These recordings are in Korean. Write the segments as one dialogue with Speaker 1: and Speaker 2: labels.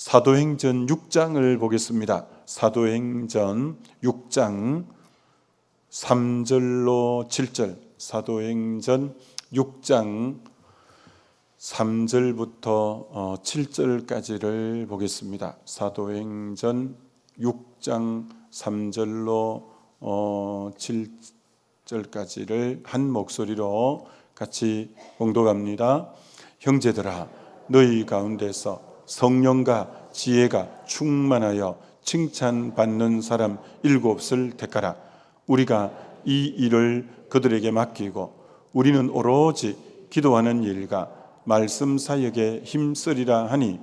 Speaker 1: 사도행전 6장을 보겠습니다. 사도행전 6장 3절로 7절, 사도행전 6장 3절부터 7절까지를 보겠습니다. 사도행전 6장 3절로 7절까지를 한 목소리로 같이 봉독합니다. 형제들아, 너희 가운데서 성령과 지혜가 충만하여 칭찬받는 사람 7을 택하라. 우리가 이 일을 그들에게 맡기고 우리는 오로지 기도하는 일과 말씀 사역에 힘쓰리라 하니,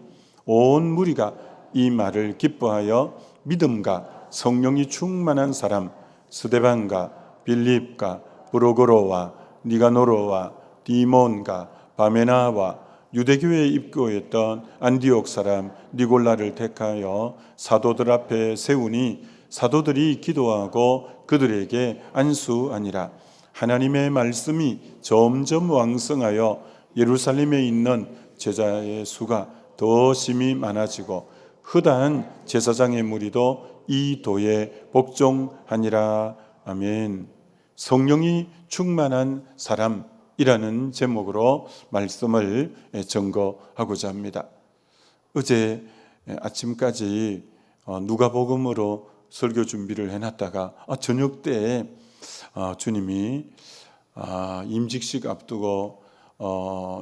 Speaker 1: 온 무리가 이 말을 기뻐하여 믿음과 성령이 충만한 사람 스데반과 빌립과 브로고로와 니가노로와 디몬과 바메나와 유대교회에 입교했던 안디옥 사람 니골라를 택하여 사도들 앞에 세우니, 사도들이 기도하고 그들에게 안수하니라. 하나님의 말씀이 점점 왕성하여 예루살렘에 있는 제자의 수가 더 심히 많아지고 허다한 제사장의 무리도 이 도에 복종하니라. 아멘. 성령이 충만한 사람이라는 제목으로 말씀을 증거하고자 합니다. 어제 아침까지 누가복음으로 설교 준비를 해놨다가 저녁 때 주님이 임직식 앞두고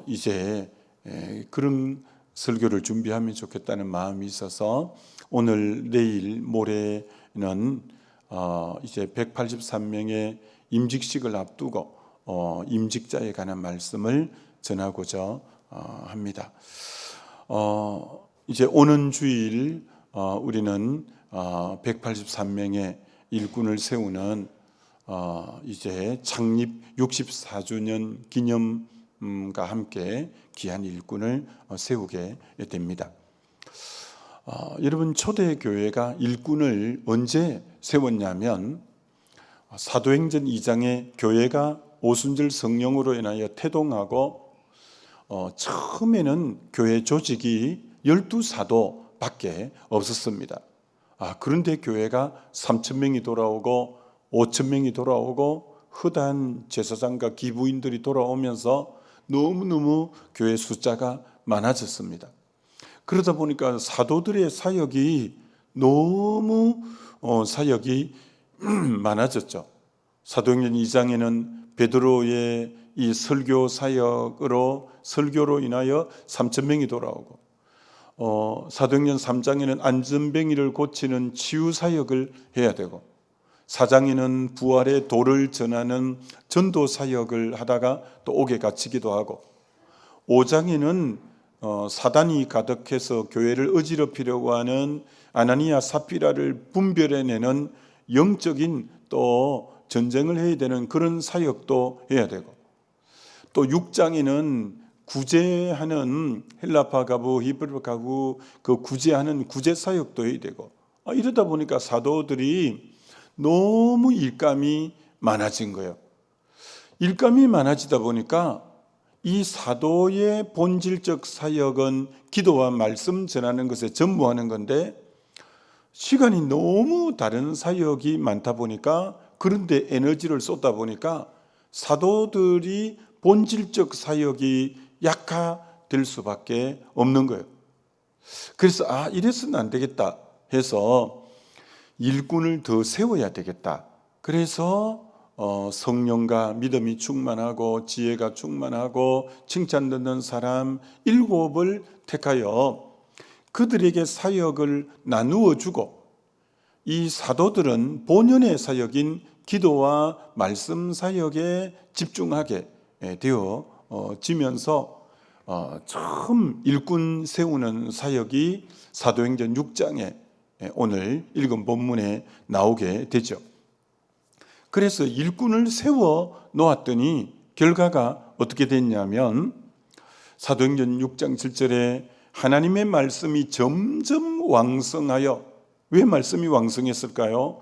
Speaker 1: 이제 그런 설교를 준비하면 좋겠다는 마음이 있어서 오늘, 내일, 모레는 이제 183명의 임직식을 앞두고 임직자에 관한 말씀을 전하고자 합니다. 이제 오는 주일 우리는 183명의 일꾼을 세우는 이제 창립 64주년 기념과 함께 귀한 일꾼을 세우게 됩니다. 여러분, 초대교회가 일꾼을 언제 세웠냐면 사도행전 2장에 교회가 오순절 성령으로 인하여 태동하고 처음에는 교회 조직이 12사도밖에 없었습니다. 그런데 교회가 3,000명이 돌아오고 5,000명이 돌아오고 허다한 제사장과 기부인들이 돌아오면서 너무너무 교회 숫자가 많아졌습니다. 그러다 보니까 사도들의 사역이 너무 사역이 많아졌죠. 사도행전 2장에는 베드로의 이 설교 사역으로, 설교로 인하여 3,000명이 돌아오고, 사도행전 3장에는 안전뱅이를 고치는 치유 사역을 해야 되고, 4장에는 부활의 도를 전하는 전도 사역을 하다가 또 옥에 갇히기도 하고, 5장에는 사단이 가득해서 교회를 어지럽히려고 하는 아나니아 사피라를 분별해내는 영적인 또 전쟁을 해야 되는 그런 사역도 해야 되고, 또 6장에는 구제하는 헬라파 가부, 히브리 가부 그 구제하는 구제 사역도 해야 되고, 이러다 보니까 사도들이 너무 일감이 많아진 거예요. 일감이 많아지다 보니까 이 사도의 본질적 사역은 기도와 말씀 전하는 것에 전무하는 건데, 시간이 너무 다른 사역이 많다 보니까, 그런데 에너지를 쏟다 보니까 사도들이 본질적 사역이 약화될 수밖에 없는 거예요. 그래서 이래서는 안 되겠다 해서 일꾼을 더 세워야 되겠다. 그래서 성령과 믿음이 충만하고 지혜가 충만하고 칭찬 듣는 사람 7을 택하여 그들에게 사역을 나누어 주고, 이 사도들은 본연의 사역인 기도와 말씀 사역에 집중하게 되어지면서 처음 일꾼 세우는 사역이 사도행전 6장에 오늘 읽은 본문에 나오게 되죠. 그래서 일꾼을 세워 놓았더니 결과가 어떻게 됐냐면, 사도행전 6장 7절에 하나님의 말씀이 점점 왕성하여, 왜 말씀이 왕성했을까요?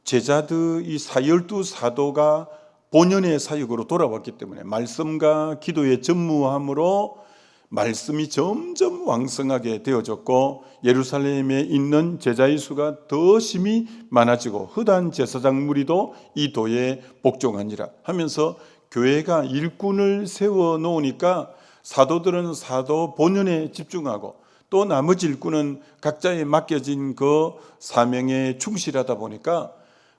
Speaker 1: 제자들 이 12사도가 본연의 사역으로 돌아왔기 때문에, 말씀과 기도의 전무함으로 말씀이 점점 왕성하게 되어졌고 예루살렘에 있는 제자의 수가 더 심히 많아지고 허다한 제사장 무리도 이 도에 복종하니라 하면서 교회가 일꾼을 세워 놓으니까 사도들은 사도 본연에 집중하고 또 나머지 일꾼은 각자에 맡겨진 그 사명에 충실하다 보니까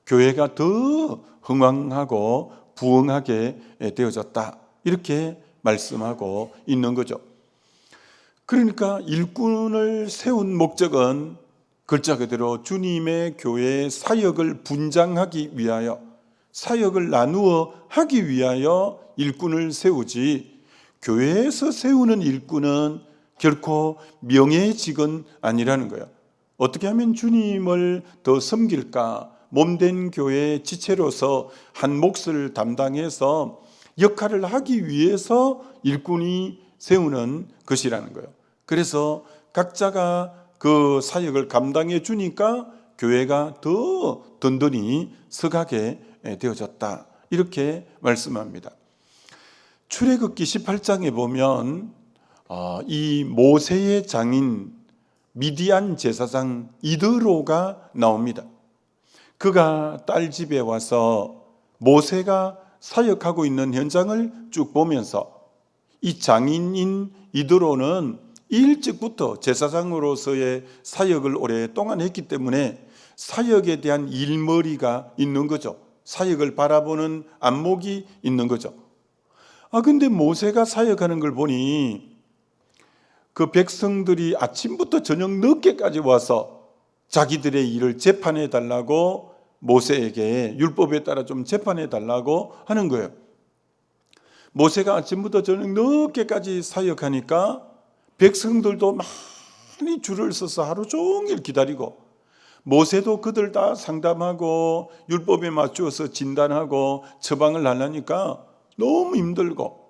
Speaker 1: 교회가 더 흥왕하고 부흥하게 되어졌다. 이렇게 말씀하고 있는 거죠. 그러니까 일꾼을 세운 목적은 글자 그대로 주님의 교회의 사역을 분장하기 위하여, 사역을 나누어 하기 위하여 일꾼을 세우지, 교회에서 세우는 일꾼은 결코 명예직은 아니라는 거예요. 어떻게 하면 주님을 더 섬길까? 몸된 교회의 지체로서 한 몫을 담당해서 역할을 하기 위해서 일꾼이 세우는 것이라는 거예요. 그래서 각자가 그 사역을 감당해 주니까 교회가 더 든든히 서가게 되어졌다. 이렇게 말씀합니다. 출애굽기 18장에 보면 이 모세의 장인 미디안 제사장 이드로가 나옵니다. 그가 딸 집에 와서 모세가 사역하고 있는 현장을 쭉 보면서 이 장인인 이드로는 일찍부터 제사장으로서의 사역을 오랫동안 했기 때문에 사역에 대한 일머리가 있는 거죠. 사역을 바라보는 안목이 있는 거죠. 근데 모세가 사역하는 걸 보니 그 백성들이 아침부터 저녁 늦게까지 와서 자기들의 일을 재판해 달라고 모세에게 율법에 따라 좀 재판해 달라고 하는 거예요. 모세가 아침부터 저녁 늦게까지 사역하니까 백성들도 많이 줄을 서서 하루 종일 기다리고 모세도 그들 다 상담하고 율법에 맞추어서 진단하고 처방을 하려니까 너무 힘들고,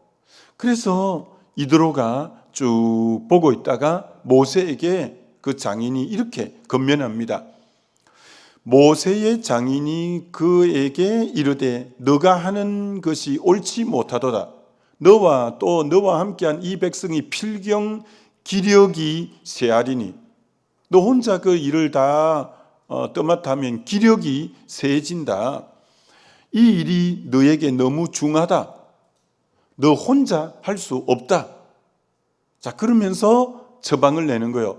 Speaker 1: 그래서 이드로가 쭉 보고 있다가 모세에게 그 장인이 이렇게 건면합니다. 모세의 장인이 그에게 이르되 너가 하는 것이 옳지 못하도다. 너와 또 너와 함께한 이 백성이 필경 기력이 쇠하리니 너 혼자 그 일을 다 떠맡으면 기력이 쇠해진다. 이 일이 너에게 너무 중하다. 너 혼자 할 수 없다. 자, 그러면서 처방을 내는 거예요.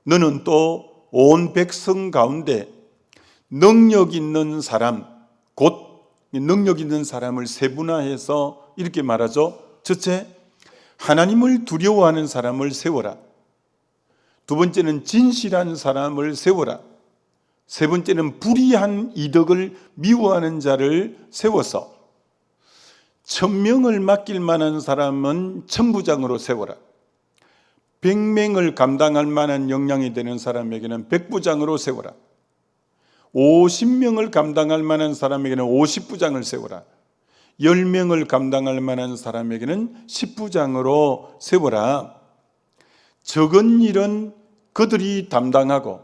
Speaker 1: 너는 또 온 백성 가운데 능력 있는 사람, 곧 능력 있는 사람을 세분화해서 이렇게 말하죠. 첫째, 하나님을 두려워하는 사람을 세워라. 두 번째는 진실한 사람을 세워라. 세 번째는 불의한 이덕을 미워하는 자를 세워서 1000명을 맡길 만한 사람은 천부장으로 세워라. 100명을 감당할 만한 역량이 되는 사람에게는 백부장으로 세워라. 50명을 감당할 만한 사람에게는 50부장을 세워라. 10명을 감당할 만한 사람에게는 10부장으로 세워라. 적은 일은 그들이 담당하고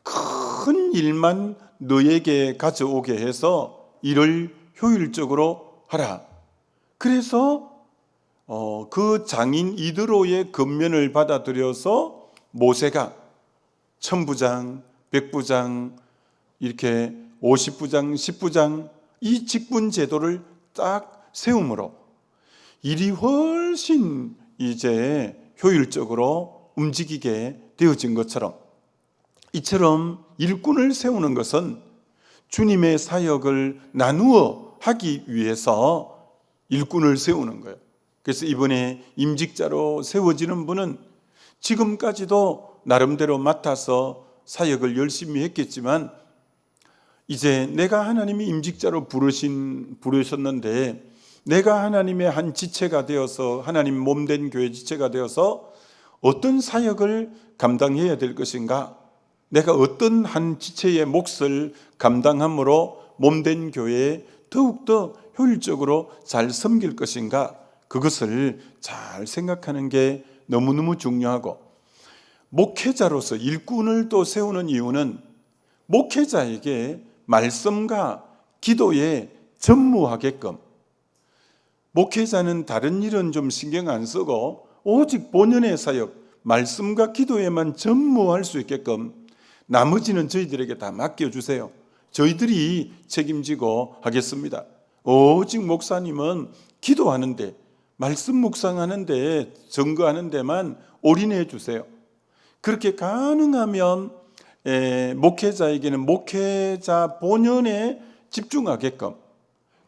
Speaker 1: 큰 일만 너에게 가져오게 해서 일을 효율적으로 하라. 그래서 그 장인 이드로의 권면을 받아들여서 모세가 천부장, 백부장, 이렇게 50부장, 10부장 이 직분 제도를 딱 세움으로 일이 훨씬 이제 효율적으로 움직이게 되어진 것처럼, 이처럼 일꾼을 세우는 것은 주님의 사역을 나누어 하기 위해서 일꾼을 세우는 거예요. 그래서 이번에 임직자로 세워지는 분은 지금까지도 나름대로 맡아서 사역을 열심히 했겠지만 이제 내가 하나님이 임직자로 부르셨는데 내가 하나님의 한 지체가 되어서 하나님 몸된 교회 지체가 되어서 어떤 사역을 감당해야 될 것인가, 내가 어떤 한 지체의 몫을 감당함으로 몸된 교회에 더욱더 효율적으로 잘 섬길 것인가, 그것을 잘 생각하는 게 너무너무 중요하고, 목회자로서 일꾼을 또 세우는 이유는 목회자에게 말씀과 기도에 전무하게끔, 목회자는 다른 일은 좀 신경 안 쓰고 오직 본연의 사역, 말씀과 기도에만 전무할 수 있게끔 나머지는 저희들에게 다 맡겨주세요. 저희들이 책임지고 하겠습니다. 오직 목사님은 기도하는데, 말씀 묵상하는데, 증거하는 데만 올인해 주세요. 그렇게 가능하면 목회자에게는 목회자 본연에 집중하게끔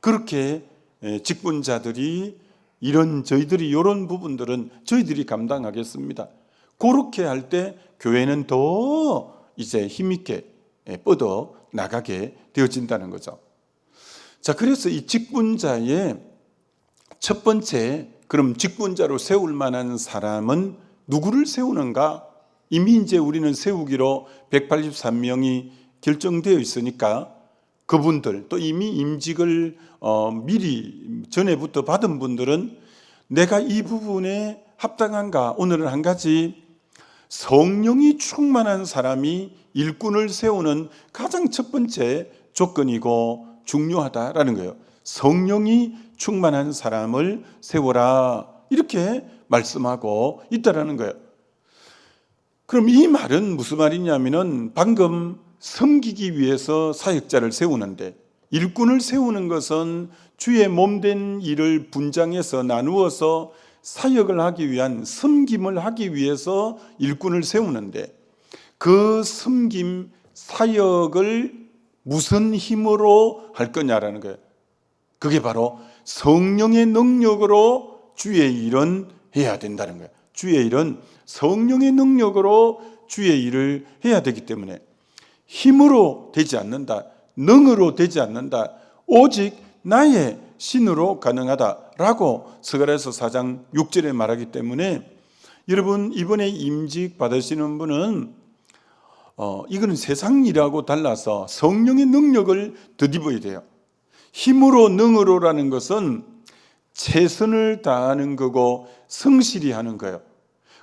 Speaker 1: 그렇게 직분자들이 저희들이 이런 부분들은 저희들이 감당하겠습니다. 그렇게 할 때 교회는 더 이제 힘있게 뻗어 나가게 되어진다는 거죠. 자, 그래서 이 직분자의 첫 번째, 그럼 직분자로 세울 만한 사람은 누구를 세우는가? 이미 이제 우리는 세우기로 183명이 결정되어 있으니까 그분들, 또 이미 임직을 미리 전에부터 받은 분들은 내가 이 부분에 합당한가? 오늘은 한 가지, 성령이 충만한 사람이 일꾼을 세우는 가장 첫 번째 조건이고 중요하다라는 거예요. 성령이 충만한 사람을 세워라, 이렇게 말씀하고 있다라는 거예요. 그럼 이 말은 무슨 말이냐면은 방금 섬기기 위해서 사역자를 세우는데, 일꾼을 세우는 것은 주의 몸된 일을 분장해서 나누어서 사역을 하기 위한, 섬김을 하기 위해서 일꾼을 세우는데, 그 섬김 사역을 무슨 힘으로 할 거냐라는 거예요. 그게 바로 성령의 능력으로 주의 일은 해야 된다는 거예요. 주의 일은 성령의 능력으로 주의 일을 해야 되기 때문에 힘으로 되지 않는다, 능으로 되지 않는다, 오직 나의 신으로 가능하다라고 스가랴서 4장 6절에 말하기 때문에, 여러분 이번에 임직 받으시는 분은 이거는 세상 일하고 달라서 성령의 능력을 덧입어야 돼요. 힘으로 능으로라는 것은 최선을 다하는 거고 성실히 하는 거예요.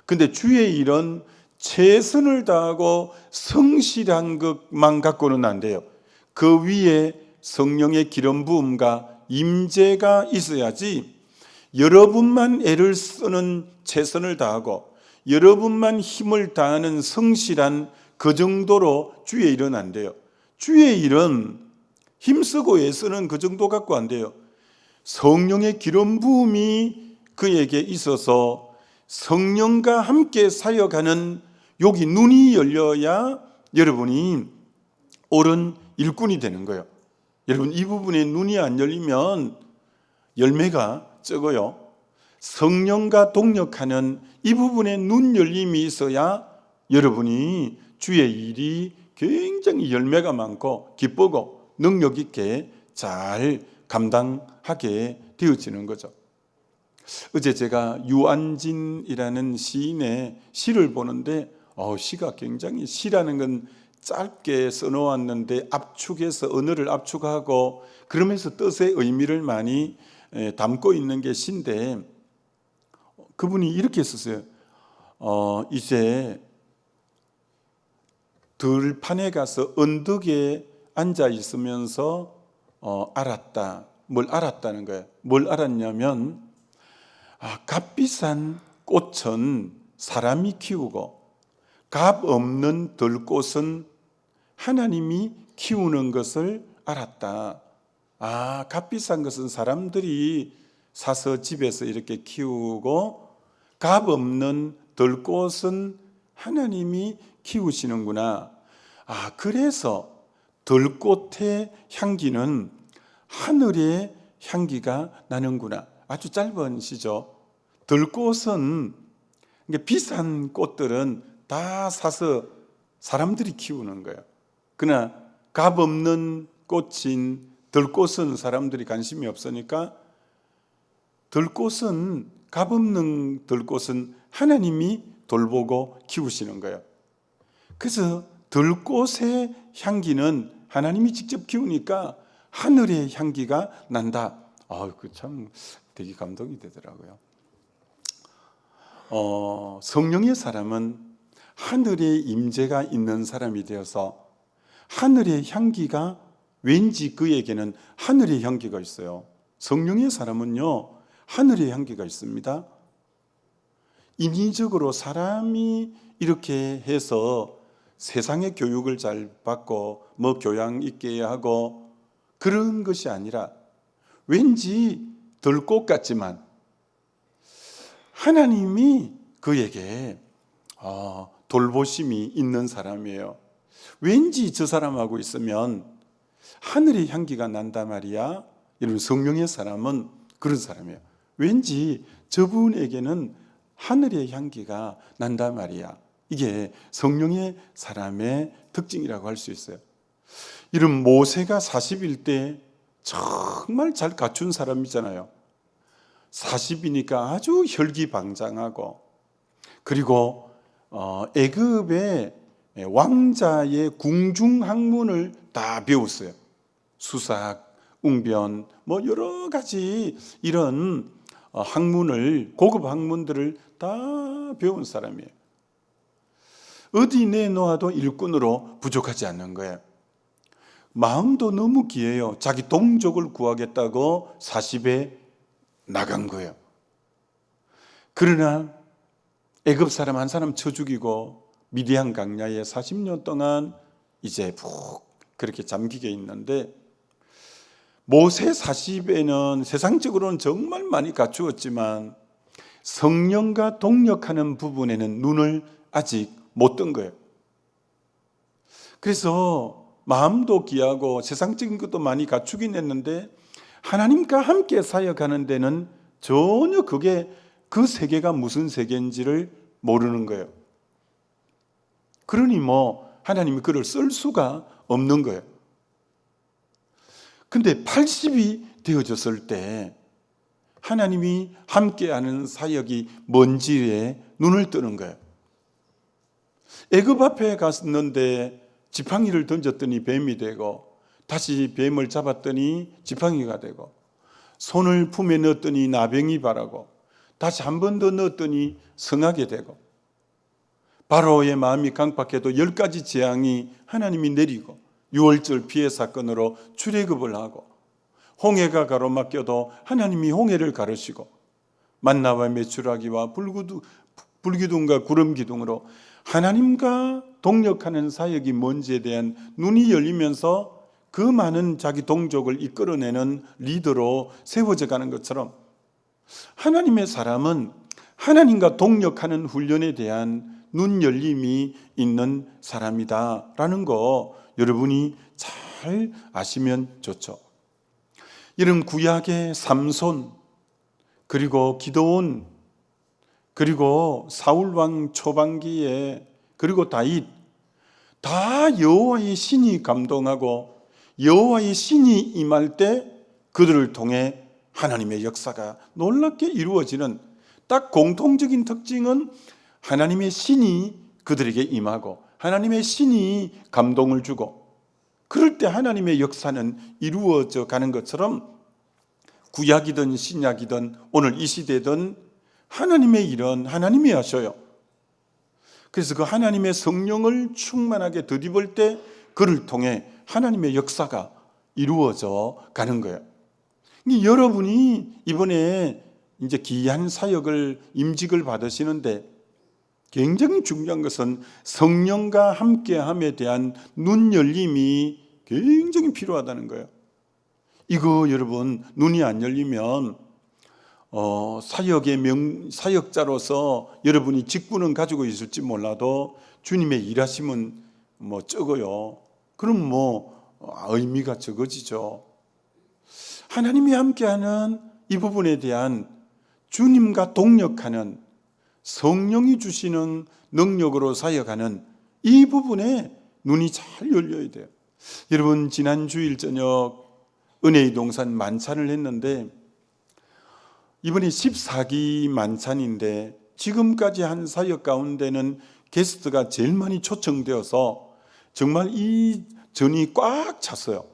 Speaker 1: 근데 주의 일은 최선을 다하고 성실한 것만 갖고는 안 돼요. 그 위에 성령의 기름 부음과 임재가 있어야지, 여러분만 애를 쓰는 최선을 다하고 여러분만 힘을 다하는 성실한 그 정도로 주의 일은 안 돼요. 주의 일은 힘쓰고 애쓰는 그 정도 갖고 안 돼요. 성령의 기름 부음이 그에게 있어서 성령과 함께 사역하는 여기 눈이 열려야 여러분이 옳은 일꾼이 되는 거예요. 여러분 이 부분에 눈이 안 열리면 열매가 적어요. 성령과 동력하는 이 부분에 눈 열림이 있어야 여러분이 주의 일이 굉장히 열매가 많고 기쁘고 능력 있게 잘 감당하게 되어지는 거죠. 어제 제가 유안진이라는 시인의 시를 보는데 시가 굉장히, 시라는 건 짧게 써놓았는데 압축해서 언어를 압축하고 그러면서 뜻의 의미를 많이 담고 있는 게 시인데, 그분이 이렇게 썼어요. 이제 들판에 가서 언덕에 앉아 있으면서 알았다. 뭘 알았다는 거예요. 뭘 알았냐면 값비싼 꽃은 사람이 키우고 값 없는 들꽃은 하나님이 키우는 것을 알았다. 값비싼 것은 사람들이 사서 집에서 이렇게 키우고 값 없는 들꽃은 하나님이 키우시는구나. 그래서 들꽃의 향기는 하늘의 향기가 나는구나. 아주 짧은 시죠. 들꽃은, 비싼 꽃들은 다 사서 사람들이 키우는 거예요. 그러나 값 없는 꽃인 들꽃은 사람들이 관심이 없으니까, 들꽃은, 값 없는 들꽃은 하나님이 돌보고 키우시는 거예요. 그래서 들꽃의 향기는 하나님이 직접 키우니까 하늘의 향기가 난다. 그 참 되게 감동이 되더라고요. 성령의 사람은 하늘의 임재가 있는 사람이 되어서 하늘의 향기가, 왠지 그에게는 하늘의 향기가 있어요. 성령의 사람은요, 하늘의 향기가 있습니다. 인위적으로 사람이 이렇게 해서 세상의 교육을 잘 받고 뭐 교양 있게 하고 그런 것이 아니라 왠지 덜 것 같지만 하나님이 그에게 돌보심이 있는 사람이에요. 왠지 저 사람하고 있으면 하늘의 향기가 난단 말이야. 이런 성령의 사람은 그런 사람이에요. 왠지 저분에게는 하늘의 향기가 난단 말이야. 이게 성령의 사람의 특징이라고 할 수 있어요. 이런 모세가 40일 때 정말 잘 갖춘 사람이잖아요. 40이니까 아주 혈기방장하고, 그리고 애굽의 왕자의 궁중학문을 다 배웠어요. 수삭, 웅변, 뭐 여러 가지 이런 학문을, 고급 학문들을 다 배운 사람이에요. 어디 내놓아도 일꾼으로 부족하지 않는 거예요. 마음도 너무 귀해요. 자기 동족을 구하겠다고 40에 나간 거예요. 그러나 애굽 사람 한 사람 쳐 죽이고 미디안 강야에 40년 동안 이제 푹 그렇게 잠기게 있는데, 모세 40에는 세상적으로는 정말 많이 갖추었지만 성령과 동력하는 부분에는 눈을 아직 못 뜬 거예요. 그래서 마음도 귀하고 세상적인 것도 많이 갖추긴 했는데 하나님과 함께 사역하는 데는 전혀 그게 그 세계가 무슨 세계인지를 모르는 거예요. 그러니 뭐 하나님이 그를 쓸 수가 없는 거예요. 근데 80이 되어졌을 때 하나님이 함께하는 사역이 뭔지에 눈을 뜨는 거예요. 애굽 앞에 갔는데 지팡이를 던졌더니 뱀이 되고, 다시 뱀을 잡았더니 지팡이가 되고, 손을 품에 넣었더니 나병이 바라고, 다시 한 번 더 넣었더니 성하게 되고, 바로의 마음이 강팍해도 10가지 재앙이 하나님이 내리고, 6월절 피해 사건으로 출애굽을 하고, 홍해가 가로막혀도 하나님이 홍해를 가르시고, 만나와 메추라기와 불기둥과 구름기둥으로 하나님과 동력하는 사역이 뭔지에 대한 눈이 열리면서 그 많은 자기 동족을 이끌어내는 리더로 세워져 가는 것처럼, 하나님의 사람은 하나님과 동력하는 훈련에 대한 눈 열림이 있는 사람이다라는 거 여러분이 잘 아시면 좋죠. 이런 구약의 삼손, 그리고 기드온, 그리고 사울왕 초반기에, 그리고 다윗, 다 여호와의 신이 감동하고 여호와의 신이 임할 때 그들을 통해 하나님의 역사가 놀랍게 이루어지는 딱 공통적인 특징은 하나님의 신이 그들에게 임하고 하나님의 신이 감동을 주고, 그럴 때 하나님의 역사는 이루어져 가는 것처럼 구약이든 신약이든 오늘 이 시대든 하나님의 일은 하나님이 하셔요. 그래서 그 하나님의 성령을 충만하게 덧입을 때 그를 통해 하나님의 역사가 이루어져 가는 거예요. 여러분이 이번에 이제 귀한 사역을, 임직을 받으시는데 굉장히 중요한 것은 성령과 함께함에 대한 눈 열림이 굉장히 필요하다는 거예요. 이거 여러분 눈이 안 열리면 사역자로서 여러분이 직분은 가지고 있을지 몰라도 주님의 일하심은 뭐 적어요. 그럼 뭐 의미가 적어지죠. 하나님이 함께하는 이 부분에 대한 주님과 동력하는, 성령이 주시는 능력으로 사역하는 이 부분에 눈이 잘 열려야 돼요. 여러분, 지난 주일 저녁 은혜의 동산 만찬을 했는데 이번에 14기 만찬인데 지금까지 한 사역 가운데는 게스트가 제일 많이 초청되어서 정말 이 전이 꽉 찼어요.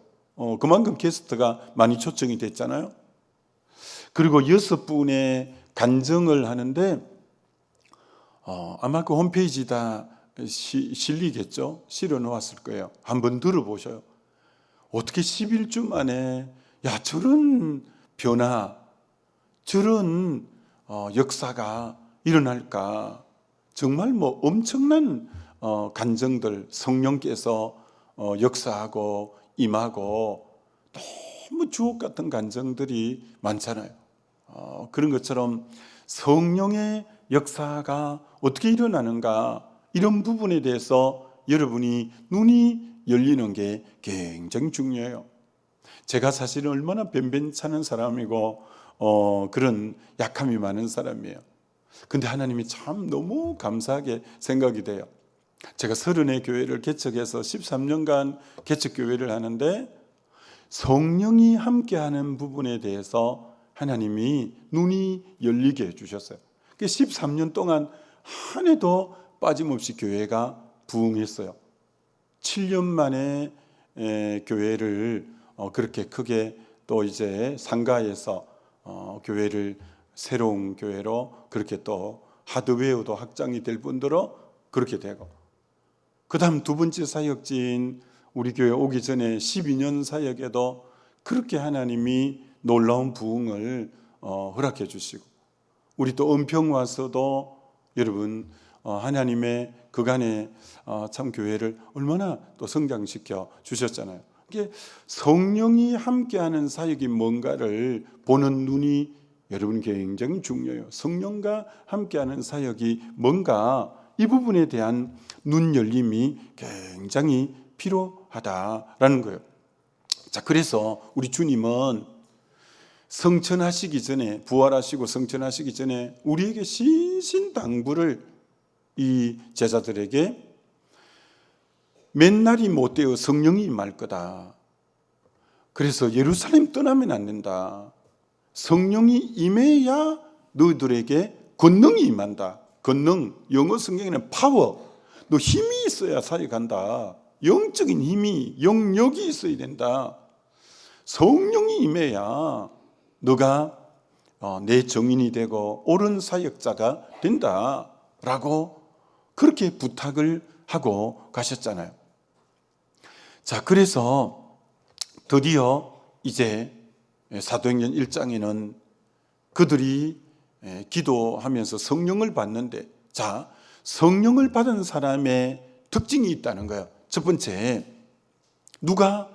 Speaker 1: 그만큼 게스트가 많이 초청이 됐잖아요. 그리고 6분의 간증을 하는데 아마 그 홈페이지에다 실리겠죠. 실어 놓았을 거예요. 한번 들어보셔요. 어떻게 11주 만에 저런 변화, 저런 역사가 일어날까? 정말 엄청난 간증들, 성령께서 역사하고 임하고 너무 주옥 같은 간증들이 많잖아요. 그런 것처럼 성령의 역사가 어떻게 일어나는가, 이런 부분에 대해서 여러분이 눈이 열리는 게 굉장히 중요해요. 제가 사실은 얼마나 변변찮은 사람이고 그런 약함이 많은 사람이에요. 근데 하나님이 참 너무 감사하게 생각이 돼요. 제가 30의 교회를 개척해서 13년간 개척교회를 하는데 성령이 함께하는 부분에 대해서 하나님이 눈이 열리게 해주셨어요. 13년 동안 한 해도 빠짐없이 교회가 부흥했어요. 7년 만에 교회를 그렇게 크게 또 이제 상가에서 교회를 새로운 교회로 그렇게 또 하드웨어도 확장이 될 뿐더러 그렇게 되고, 그 다음 두 번째 사역지인 우리 교회 오기 전에 12년 사역에도 그렇게 하나님이 놀라운 부흥을 허락해 주시고, 우리 또 은평 와서도 여러분 하나님의 그간에 참 교회를 얼마나 또 성장시켜 주셨잖아요. 이게 성령이 함께하는 사역이 뭔가를 보는 눈이 여러분 굉장히 중요해요. 성령과 함께하는 사역이 뭔가, 이 부분에 대한 눈 열림이 굉장히 필요하다라는 거예요. 자, 그래서 우리 주님은 성천하시기 전에, 부활하시고 성천하시기 전에 우리에게 신신당부를 이 제자들에게 맨날이 못되어 성령이 임할 거다. 그래서 예루살렘 떠나면 안 된다. 성령이 임해야 너희들에게 권능이 임한다. 권능, 영어 성경에는 파워. 너 힘이 있어야 사역한다. 영적인 힘이, 영역이 있어야 된다. 성령이 임해야 너가 내 정인이 되고 옳은 사역자가 된다라고 그렇게 부탁을 하고 가셨잖아요. 자, 그래서 드디어 이제 사도행전 1장에는 그들이 기도하면서 성령을 받는데, 자, 성령을 받은 사람의 특징이 있다는 거예요. 첫 번째, 누가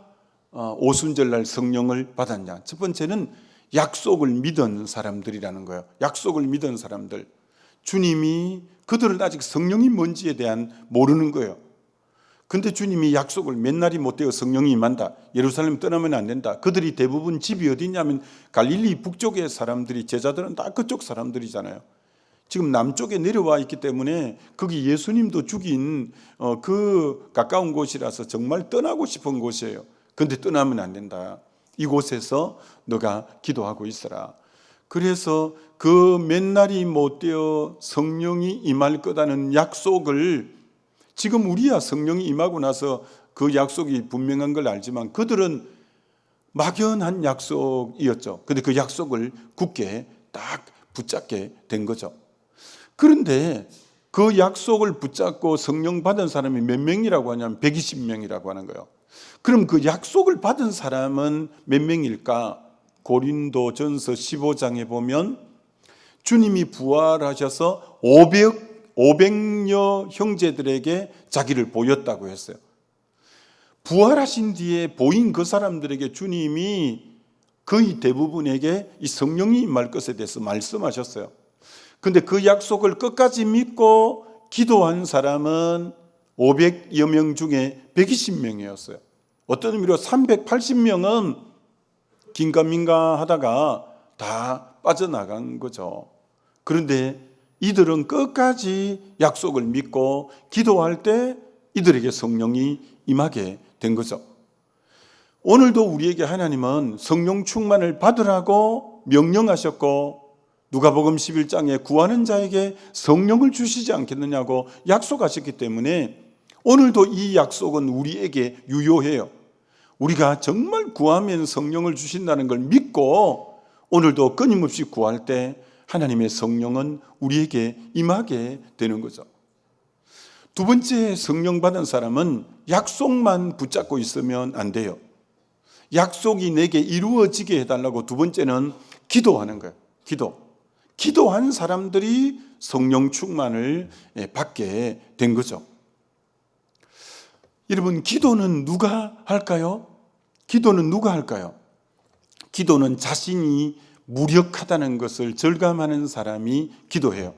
Speaker 1: 오순절날 성령을 받았냐? 첫 번째는 약속을 믿은 사람들이라는 거예요. 약속을 믿은 사람들. 주님이, 그들은 아직 성령이 뭔지에 대한 모르는 거예요. 근데 주님이 약속을, 맨날이 못되어 성령이 임한다, 예루살렘 떠나면 안 된다. 그들이 대부분 집이 어디냐면 갈릴리 북쪽의 사람들이, 제자들은 다 그쪽 사람들이잖아요. 지금 남쪽에 내려와 있기 때문에 거기 예수님도 죽인 그 가까운 곳이라서 정말 떠나고 싶은 곳이에요. 근데 떠나면 안 된다. 이곳에서 너가 기도하고 있어라. 그래서 그 맨날이 못되어 성령이 임할 거다는 약속을, 지금 우리야 성령이 임하고 나서 그 약속이 분명한 걸 알지만 그들은 막연한 약속이었죠. 근데 그 약속을 굳게 딱 붙잡게 된 거죠. 그런데 그 약속을 붙잡고 성령 받은 사람이 몇 명이라고 하냐면 120명이라고 하는 거예요. 그럼 그 약속을 받은 사람은 몇 명일까? 고린도전서 15장에 보면 주님이 부활하셔서 500여 형제들에게 자기를 보였다고 했어요. 부활하신 뒤에 보인 그 사람들에게 주님이 거의 대부분에게 이 성령이 임할 것에 대해서 말씀하셨어요. 근데 그 약속을 끝까지 믿고 기도한 사람은 500여 명 중에 120명이었어요. 어떤 의미로 380명은 긴가민가 하다가 다 빠져나간 거죠. 그런데 이들은 끝까지 약속을 믿고 기도할 때 이들에게 성령이 임하게 된 거죠. 오늘도 우리에게 하나님은 성령 충만을 받으라고 명령하셨고, 누가복음 11장에 구하는 자에게 성령을 주시지 않겠느냐고 약속하셨기 때문에 오늘도 이 약속은 우리에게 유효해요. 우리가 정말 구하면 성령을 주신다는 걸 믿고 오늘도 끊임없이 구할 때 하나님의 성령은 우리에게 임하게 되는 거죠. 두 번째, 성령 받은 사람은 약속만 붙잡고 있으면 안 돼요. 약속이 내게 이루어지게 해달라고 두 번째는 기도하는 거예요. 기도한 사람들이 성령 충만을 받게 된 거죠. 여러분, 기도는 누가 할까요? 기도는 누가 할까요? 기도는 자신이 무력하다는 것을 절감하는 사람이 기도해요.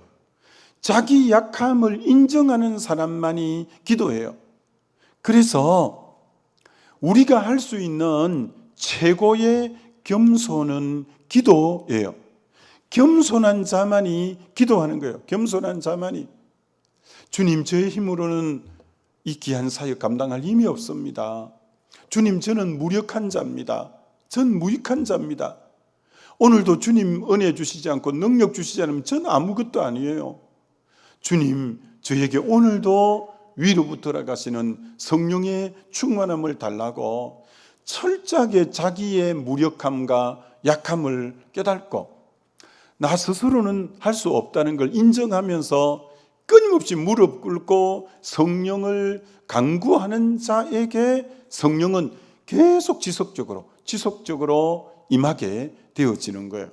Speaker 1: 자기 약함을 인정하는 사람만이 기도해요. 그래서 우리가 할 수 있는 최고의 겸손은 기도예요. 겸손한 자만이 기도하는 거예요. 겸손한 자만이. 주님, 저의 힘으로는 이 귀한 사역 감당할 힘이 없습니다. 주님, 저는 무력한 자입니다. 전 무익한 자입니다. 오늘도 주님 은혜 주시지 않고 능력 주시지 않으면 전 아무것도 아니에요. 주님, 저에게 오늘도 위로부터 가시는 성령의 충만함을 달라고 철저하게 자기의 무력함과 약함을 깨닫고 나 스스로는 할 수 없다는 걸 인정하면서 끊임없이 무릎 꿇고 성령을 간구하는 자에게 성령은 계속 지속적으로 임하게 되어지는 거예요.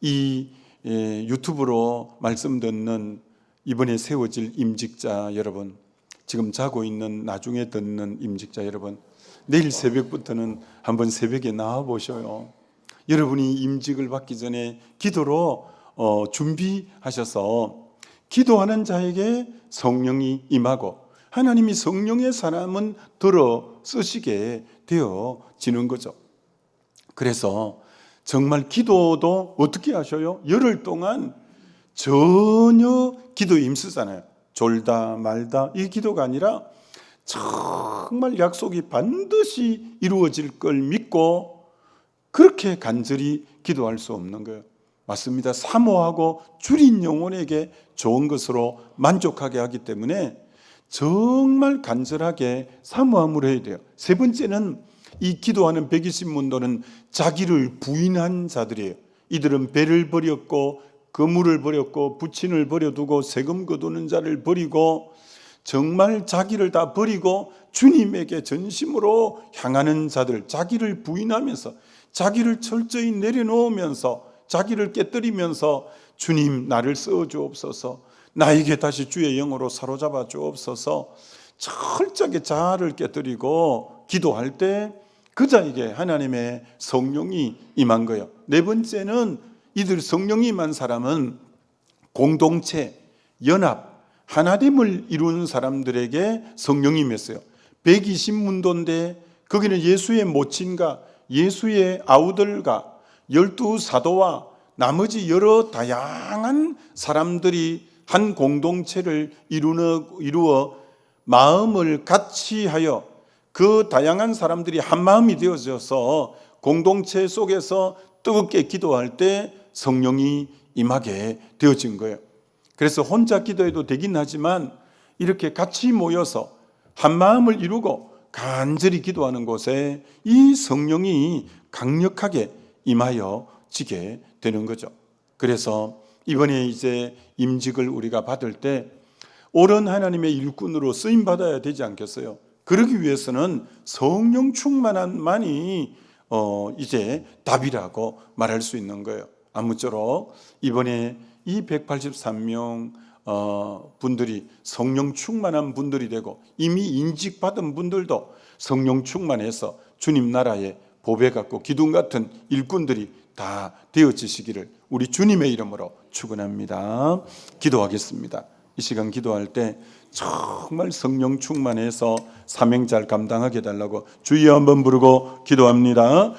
Speaker 1: 이 유튜브로 말씀 듣는 이번에 세워질 임직자 여러분, 지금 자고 있는 나중에 듣는 임직자 여러분, 내일 새벽부터는 한번 새벽에 나와 보셔요. 여러분이 임직을 받기 전에 기도로 준비하셔서 기도하는 자에게 성령이 임하고 하나님이 성령의 사람은 들어 쓰시게 되어지는 거죠. 그래서 정말 기도도 어떻게 하셔요? 열흘 동안 전혀 기도에 힘쓰잖아요. 졸다 말다 이 기도가 아니라 정말 약속이 반드시 이루어질 걸 믿고 그렇게 간절히 기도할 수 없는 거예요. 맞습니다. 사모하고 줄인 영혼에게 좋은 것으로 만족하게 하기 때문에 정말 간절하게 사모함으로 해야 돼요. 세 번째는 이 기도하는 120문도는 자기를 부인한 자들이에요. 이들은 배를 버렸고 거물을 버렸고 부친을 버려두고 세금 거두는 자를 버리고 정말 자기를 다 버리고 주님에게 전심으로 향하는 자들, 자기를 부인하면서 자기를 철저히 내려놓으면서 자기를 깨뜨리면서 주님, 나를 써주옵소서, 나에게 다시 주의 영으로 사로잡아 주옵소서, 철저하게 자아를 깨뜨리고 기도할 때 그 자에게 하나님의 성령이 임한 거예요. 네 번째는 이들 성령이 임한 사람은 공동체, 연합, 하나됨을 이루는 사람들에게 성령이 임했어요. 120문도인데 거기는 예수의 모친과 예수의 아우들과 12사도와 나머지 여러 다양한 사람들이 한 공동체를 이루어 마음을 같이 하여 그 다양한 사람들이 한 마음이 되어져서 공동체 속에서 뜨겁게 기도할 때 성령이 임하게 되어진 거예요. 그래서 혼자 기도해도 되긴 하지만 이렇게 같이 모여서 한 마음을 이루고 간절히 기도하는 곳에 이 성령이 강력하게 임하여 지게 되는 거죠. 그래서 이번에 이제 임직을 우리가 받을 때 옳은 하나님의 일꾼으로 쓰임 받아야 되지 않겠어요? 그러기 위해서는 성령 충만함만이 이제 답이라고 말할 수 있는 거예요. 아무쪼록 이번에 이 183명 분들이 성령 충만한 분들이 되고 이미 인직받은 분들도 성령 충만해서 주님 나라의 보배 같고 기둥 같은 일꾼들이 다 되어지시기를 우리 주님의 이름으로 축원합니다. 기도하겠습니다. 이 시간 기도할 때 정말 성령 충만해서 사명 잘 감당하게 해달라고 주여 한번 부르고 기도합니다.